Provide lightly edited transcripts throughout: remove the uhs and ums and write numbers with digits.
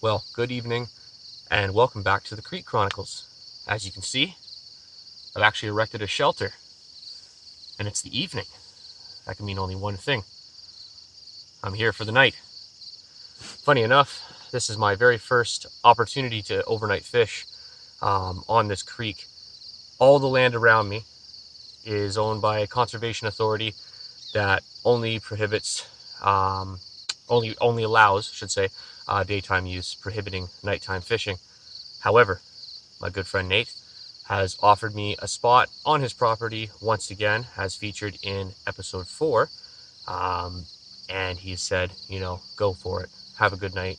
Well, good evening and welcome back to the Creek Chronicles. As you can see, I've actually erected a shelter and it's the evening. That can mean only one thing. I'm here for the night. Funny enough, this is my very first opportunity to overnight fish on this creek. All the land around me is owned by a conservation authority that only prohibits, only allows, I should say, daytime use, prohibiting nighttime fishing. However, my good friend Nate has offered me a spot on his property once again, as featured in episode 4. And he said, go for it. Have a good night.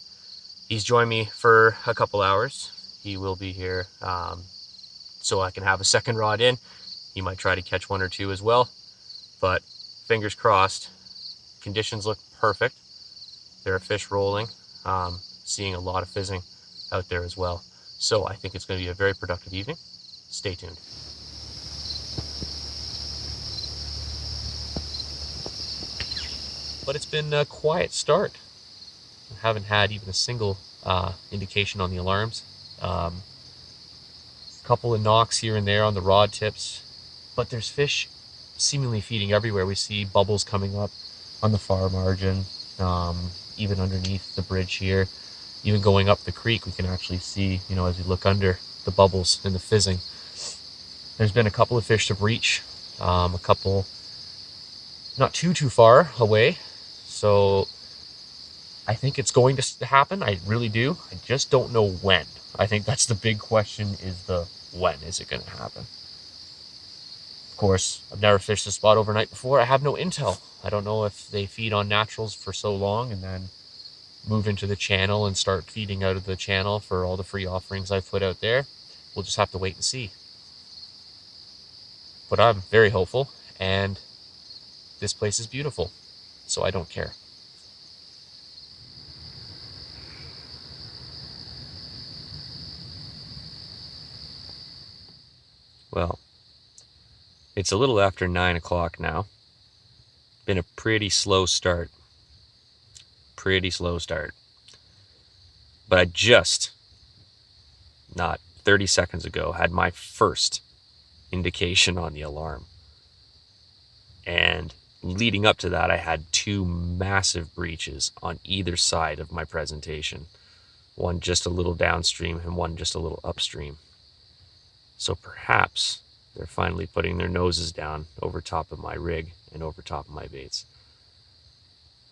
He's joined me for a couple hours. He will be here so I can have a second rod in. He might try to catch one or two as well. But fingers crossed, conditions look perfect. There are fish rolling, seeing a lot of fizzing out there as well. So I think it's going to be a very productive evening. Stay tuned. But it's been a quiet start. I haven't had even a single indication on the alarms. Couple of knocks here and there on the rod tips, but there's fish seemingly feeding everywhere. We see bubbles coming up on the far margin, even underneath the bridge here. Even going up the creek, we can actually see, as we look under, the bubbles and the fizzing. There's been a couple of fish to breach, a couple not too far away. So I think it's going to happen. I really do. I just don't know when. I think that's the big question, is the when is it going to happen? Of course, I've never fished this spot overnight before. I have no intel. I don't know if they feed on naturals for so long and then move into the channel and start feeding out of the channel for all the free offerings I've put out there. We'll just have to wait and see. But I'm very hopeful, and this place is beautiful, so I don't care. Well, it's a little after 9 o'clock now. Been a pretty slow start. But I just, not 30 seconds ago, had my first indication on the alarm. And leading up to that, I had 2 massive breaches on either side of my presentation. One just a little downstream and one just a little upstream. So perhaps they're finally putting their noses down over top of my rig and over top of my baits.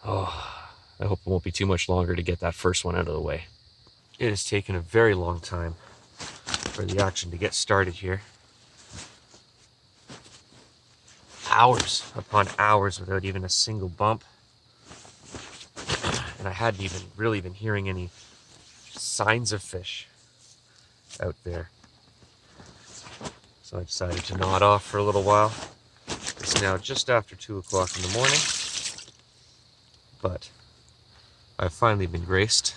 Oh, I hope it won't be too much longer to get that first one out of the way. It has taken a very long time for the action to get started here. Hours upon hours without even a single bump. And I hadn't even really been hearing any signs of fish out there. So I decided to nod off for a little while. It's now just after 2 o'clock in the morning. But I've finally been graced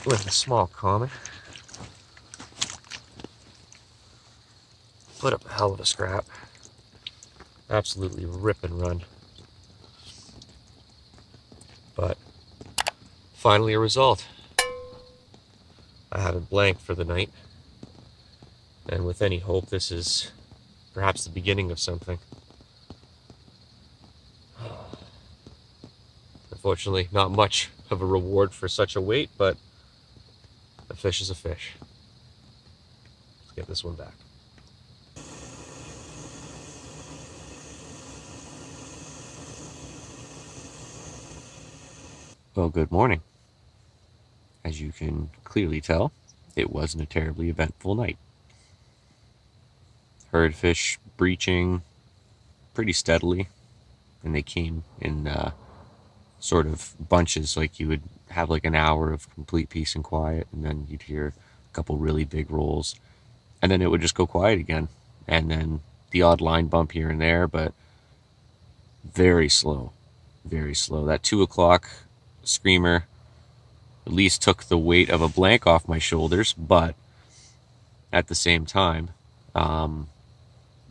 with a small common. Put up a hell of a scrap. Absolutely rip and run. But finally a result. I haven't blanked for the night. And with any hope, this is perhaps the beginning of something. Unfortunately, not much of a reward for such a wait, but a fish is a fish. Let's get this one back. Well, good morning. As you can clearly tell, it wasn't a terribly eventful night. Heard fish breaching pretty steadily, and they came in sort of bunches. Like you would have like an hour of complete peace and quiet, and then you'd hear a couple really big rolls, and then it would just go quiet again, and then the odd line bump here and there, but very slow. That 2 o'clock screamer at least took the weight of a blank off my shoulders, but at the same time,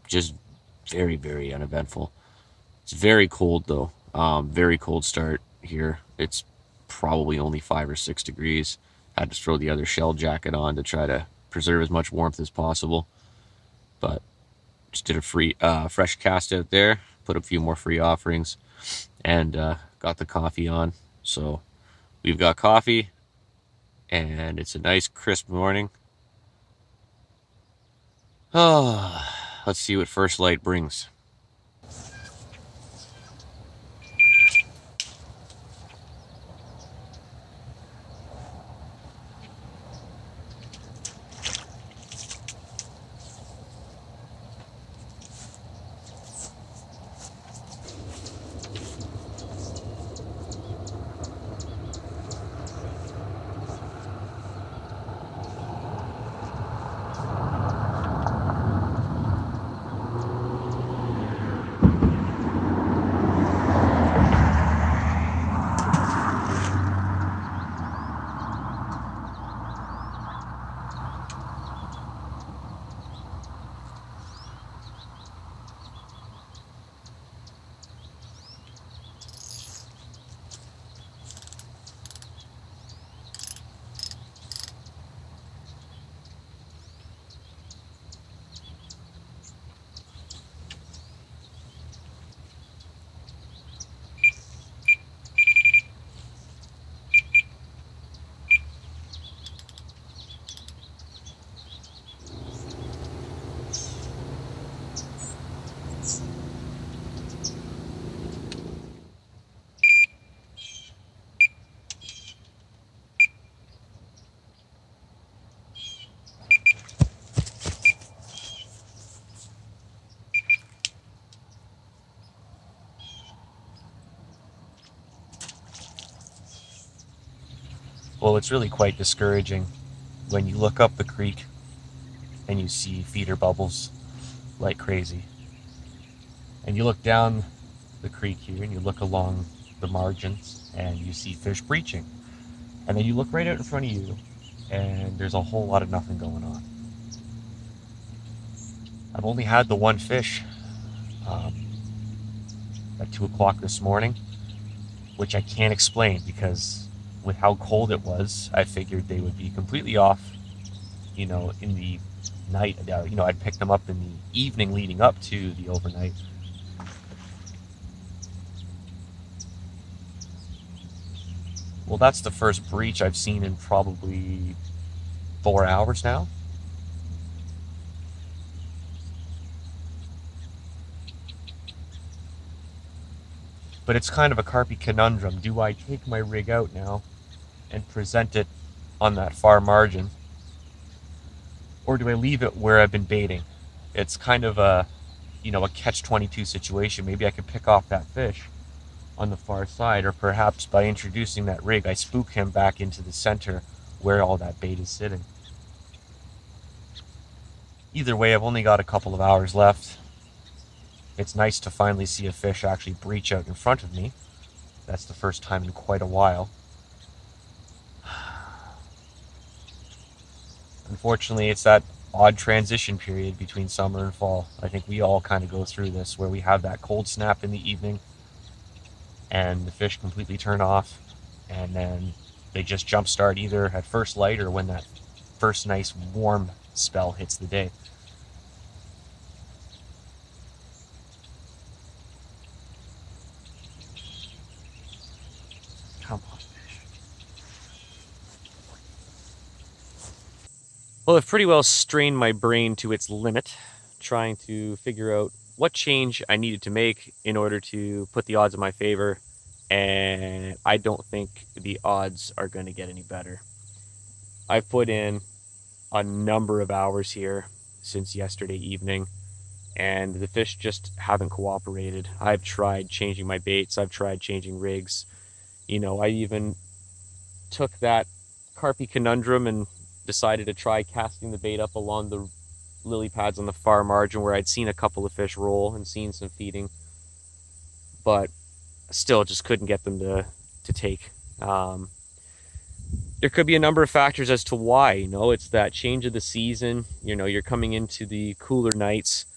just very, very uneventful. It's very cold though. Very cold start here. It's probably only 5 or 6 degrees. Had to throw the other shell jacket on to try to preserve as much warmth as possible. But just did a fresh cast out there, put a few more free offerings, and got the coffee on. So we've got coffee, and it's a nice crisp morning. Oh, let's see what first light brings. Well, it's really quite discouraging when you look up the creek and you see feeder bubbles like crazy. And you look down the creek here and you look along the margins and you see fish breaching. And then you look right out in front of you and there's a whole lot of nothing going on. I've only had the one fish at 2 o'clock this morning, which I can't explain because with how cold it was, I figured they would be completely off, in the night. I'd picked them up in the evening leading up to the overnight. Well, that's the first breach I've seen in probably 4 hours now. But it's kind of a carpy conundrum. Do I take my rig out now and present it on that far margin? Or do I leave it where I've been baiting? It's kind of a catch-22 situation. Maybe I could pick off that fish on the far side, or perhaps by introducing that rig, I spook him back into the center where all that bait is sitting. Either way, I've only got a couple of hours left. It's nice to finally see a fish actually breach out in front of me. That's the first time in quite a while. Unfortunately, it's that odd transition period between summer and fall. I think we all kind of go through this, where we have that cold snap in the evening and the fish completely turn off, and then they just jump start either at first light or when that first nice warm spell hits the day. Come on, fish. Well, I've pretty well strained my brain to its limit, trying to figure out what change I needed to make in order to put the odds in my favor, and I don't think the odds are going to get any better. I've put in a number of hours here since yesterday evening, and the fish just haven't cooperated. I've tried changing my baits, I've tried changing rigs. I even took that carpy conundrum and decided to try casting the bait up along the lily pads on the far margin where I'd seen a couple of fish roll and seen some feeding, but still just couldn't get them to take. There could be a number of factors as to why. It's that change of the season. You're coming into the cooler nights,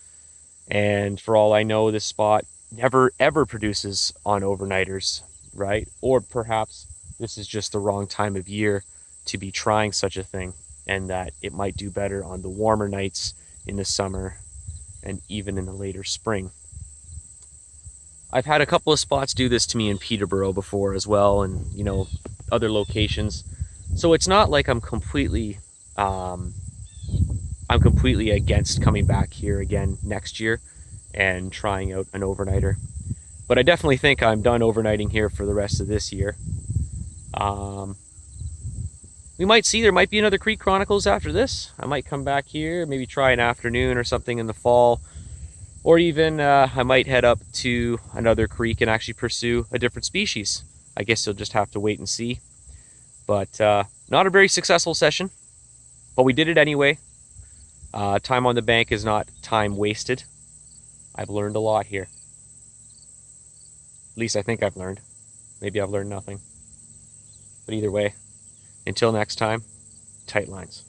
and for all I know, this spot never ever produces on overnighters, right? Or perhaps this is just the wrong time of year to be trying such a thing, and that it might do better on the warmer nights in the summer and even in the later spring. I've had a couple of spots do this to me in Peterborough before as well, and other locations. So it's not like I'm completely against coming back here again next year and trying out an overnighter. But I definitely think I'm done overnighting here for the rest of this year. We might see, there might be another Creek Chronicles after this. I might come back here, maybe try an afternoon or something in the fall. Or even I might head up to another creek and actually pursue a different species. I guess you'll just have to wait and see. But not a very successful session. But we did it anyway. Time on the bank is not time wasted. I've learned a lot here. At least I think I've learned. Maybe I've learned nothing. But either way, until next time, tight lines.